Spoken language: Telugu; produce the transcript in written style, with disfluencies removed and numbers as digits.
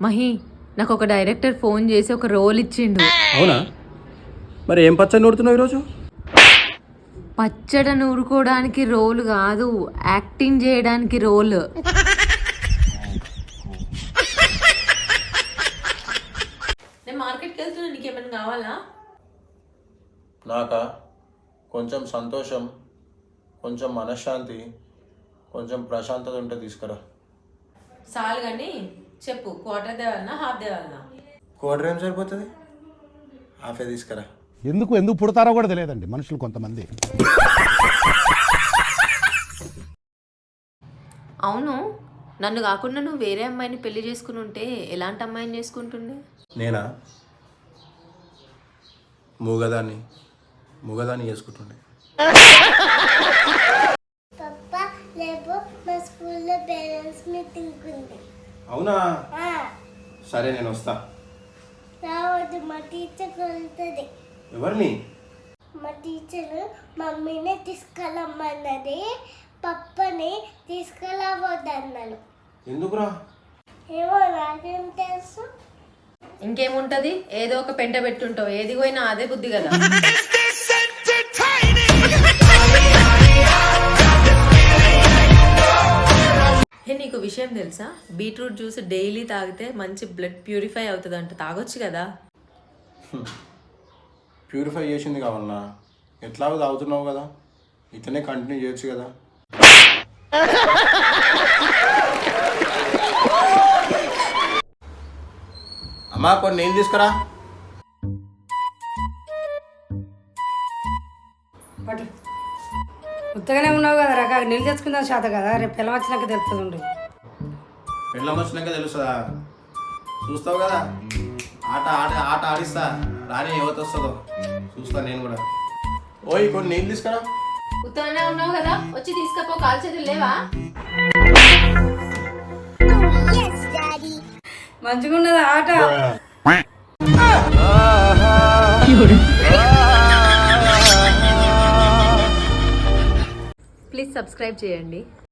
మహి నాకు ఒక డైరెక్టర్ ఫోన్ చేసి ఒక రోల్ ఇచ్చిండు. అవునా? మరి ఏం పచ్చడి నూరుతున్నావు ఈరోజు? పచ్చడ నూరుకోవడానికి రోల్ కాదు, యాక్టింగ్ చేయడానికి రోల్. నేను మార్కెట్కి వెళ్తున్నా, నీకేమైనా కావాలా? నాకా కొంచెం సంతోషం, కొంచెం మనశ్శాంతి, కొంచెం ప్రశాంతత ఉంటే తీసుకురా. చాలు కానీ చెప్పు, క్వార్టర్ దేవాలనా హాఫ్ దేవాలనా? క్వార్టర్ ఏం సరిపోతుంది, హాఫే తీసుకురా. ఎందుకు పుడతారో కూడా తెలియదండి మనుషులు కొంతమంది. అవును, నన్ను కాకుండా నువ్వు వేరే అమ్మాయిని పెళ్లి చేసుకుని ఉంటే ఎలాంటి అమ్మాయిని చేసుకుంటుండే? నేనా మూగదాన్ని చేసుకుంటుండే. పప్పా రేపు మా స్కూల్లో పేరెంట్స్ మీటింగ్ ఉంది. అవునా? సరే నేను వస్తా. రావద్దు, మా టీచర్ కొలుతుంది. ఎవరిని? మా టీచర్ మమ్మీని తీసుకెళ్ళమన్నది, పప్పని తీసుకెళ్ళవద్దన్నాను. ఎందుకురా? ఏమో నాకేం తెలుసు. ఇంకేముంటది, ఏదో ఒక పెంట పెట్టుంటావు, ఏది పోయినా అదే బుద్ధి కదా. హే, నీకు విషయం తెలుసా? బీట్రూట్ జ్యూస్ డైలీ తాగితే మంచి బ్లడ్ ప్యూరిఫై అవుతుంది అంట, తాగొచ్చు కదా. ప్యూరిఫై చేసింది కావాలన్నా, ఎట్లాగో తాగుతున్నావు కదా, ఇతనే కంటిన్యూ చేయొచ్చు కదా. అమ్మా కొన్ని నీళ్ళు తీసుకురా. ఉత్తగానే ఉన్నావు కదా రకా, నీళ్ళు తెచ్చుకుందాం శాత కదా, రేపు పిల్లలు వచ్చినాక తెలుస్తుంది. పెళ్ళం వచ్చినాక తెలుస్తుందా? చూస్తావు కదా, ఆట ఆట ఆట ఆడిస్తా, రాని ఎవరు వస్తుందో చూస్తా నేను కూడా. ఓయ్ కొన్ని నీళ్ళు తీసుకురా. ఉత్తగానే ఉన్నావు కదా, వచ్చి తీసుకపో, కాలు చేతులు లేవా? మంచిగా ఉన్నది ఆట. ప్లీజ్ సబ్స్క్రైబ్ చేయండి.